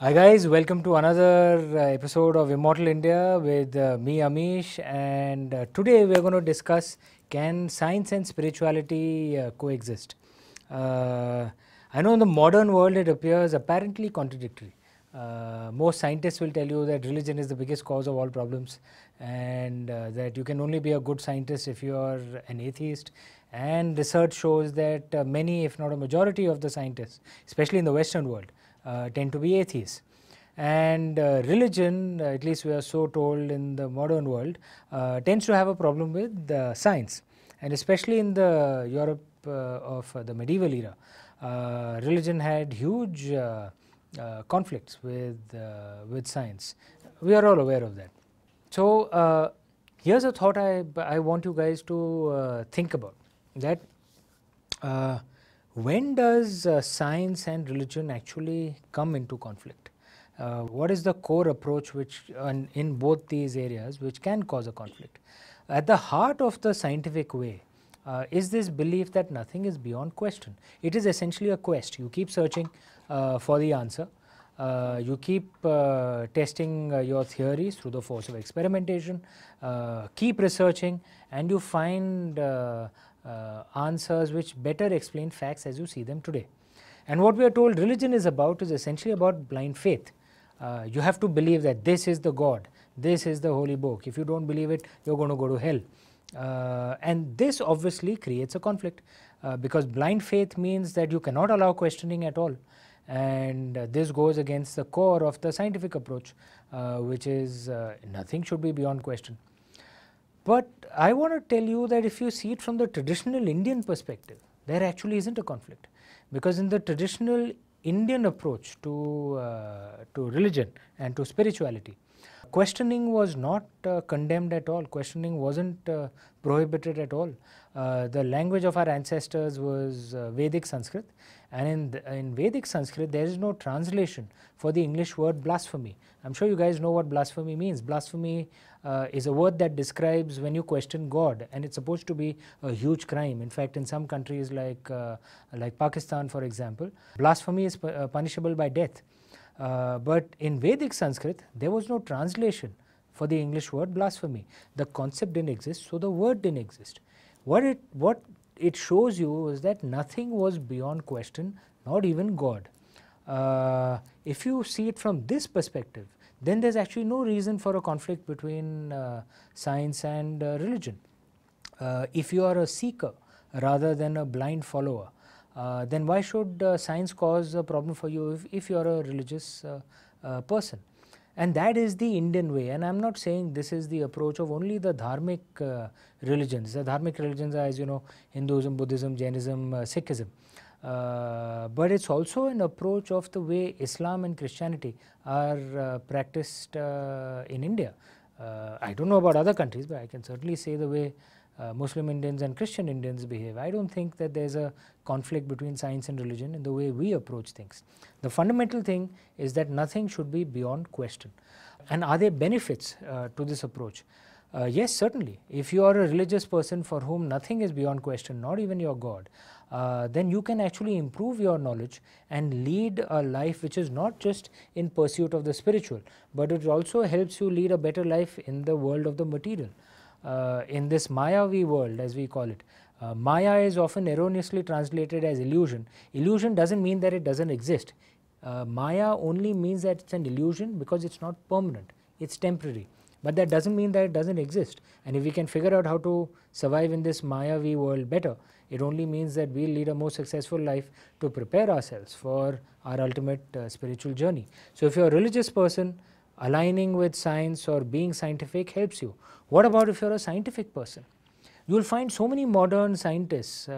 Hi guys, welcome to another episode of Immortal India with me Amish, and today we are going to discuss, can science and spirituality coexist? I know in the modern world it appears apparently contradictory. Most scientists will tell you that religion is the biggest cause of all problems, and that you can only be a good scientist if you are an atheist. And research shows that many, if not a majority of the scientists, especially in the Western world, tend to be atheists. And religion, at least we are so told in the modern world, tends to have a problem with science. And especially in the Europe of the medieval era, religion had huge conflicts with science. We are all aware of that. So here's a thought I want you guys to think about, that when does science and religion actually come into conflict? What is the core approach which in both these areas which can cause a conflict? At the heart of the scientific way is this belief that nothing is beyond question. It is essentially a quest. You keep searching for the answer. You keep testing your theories through the force of experimentation, keep researching, and you find answers which better explain facts as you see them today. And what we are told religion is about is essentially about blind faith. You have to believe that this is the God, this is the holy book. If you don't believe it, you're going to go to hell. And this obviously creates a conflict because blind faith means that you cannot allow questioning at all. And this goes against the core of the scientific approach, which is nothing should be beyond question. But I want to tell you that if you see it from the traditional Indian perspective, there actually isn't a conflict. Because in the traditional Indian approach to religion and to spirituality, questioning was not condemned at all. Questioning wasn't prohibited at all. The language of our ancestors was Vedic Sanskrit, and in Vedic Sanskrit there is no translation for the English word blasphemy. I'm sure you guys know what blasphemy means. Blasphemy is a word that describes when you question God, and it's supposed to be a huge crime. In fact, in some countries like Pakistan, for example, blasphemy is punishable by death. But in Vedic Sanskrit, there was no translation for the English word blasphemy. The concept didn't exist, so the word didn't exist. What it shows you is that nothing was beyond question, not even God. If you see it from this perspective, then there's actually no reason for a conflict between science and religion. If you are a seeker rather than a blind follower, then why should science cause a problem for you if you are a religious person? And that is the Indian way. And I'm not saying this is the approach of only the dharmic religions. The dharmic religions are, as you know, Hinduism, Buddhism, Jainism, Sikhism. But it's also an approach of the way Islam and Christianity are practiced in India. I don't know about other countries, but I can certainly say the way Muslim Indians and Christian Indians behave. I don't think that there's a conflict between science and religion in the way we approach things. The fundamental thing is that nothing should be beyond question. And are there benefits to this approach? Yes, certainly. If you are a religious person for whom nothing is beyond question, not even your God, then you can actually improve your knowledge and lead a life which is not just in pursuit of the spiritual, but it also helps you lead a better life in the world of the material. In this Mayavi world, as we call it, Maya is often erroneously translated as illusion. Illusion doesn't mean that it doesn't exist. Maya only means that it's an illusion because it's not permanent, it's temporary. But that doesn't mean that it doesn't exist. And if we can figure out how to survive in this Mayavi world better, it only means that we'll lead a more successful life to prepare ourselves for our ultimate spiritual journey. So if you're a religious person, aligning with science or being scientific helps you. What about if you're a scientific person? You will find so many modern scientists,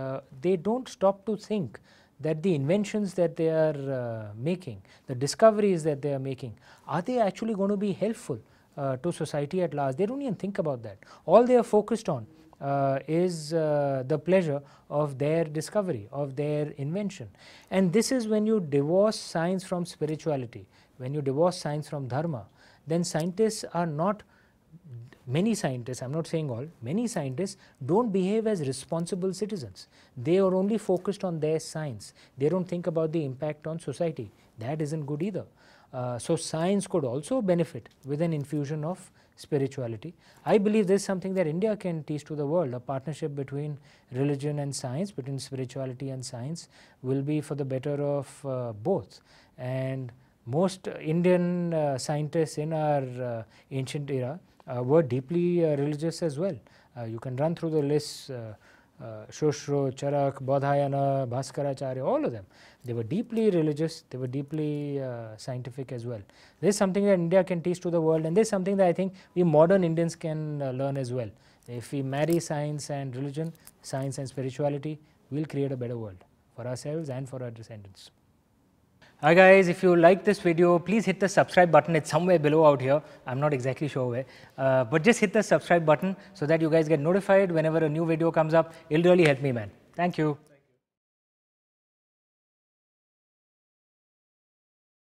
they don't stop to think that the inventions that they are making, the discoveries that they are making, are they actually going to be helpful to society at large? They don't even think about that. All they are focused on is the pleasure of their discovery, of their invention. And this is when you divorce science from spirituality, when you divorce science from dharma, then scientists are not, many scientists, I'm not saying all, many scientists don't behave as responsible citizens. They are only focused on their science. They don't think about the impact on society. That isn't good either. So science could also benefit with an infusion of spirituality. I believe this is something that India can teach to the world. A partnership between religion and science, between spirituality and science, will be for the better of both. And most Indian scientists in our ancient era were deeply religious as well. You can run through the list. Shoshro, Charak, Bodhayana, Bhaskaracharya, all of them. They were deeply religious, they were deeply scientific as well. This is something that India can teach to the world, and this is something that I think we modern Indians can learn as well. If we marry science and religion, science and spirituality, we will create a better world for ourselves and for our descendants. Hi guys, if you like this video, please hit the subscribe button. It's somewhere below out here. I'm not exactly sure where. But just hit the subscribe button so that you guys get notified whenever a new video comes up. It'll really help me, man. Thank you.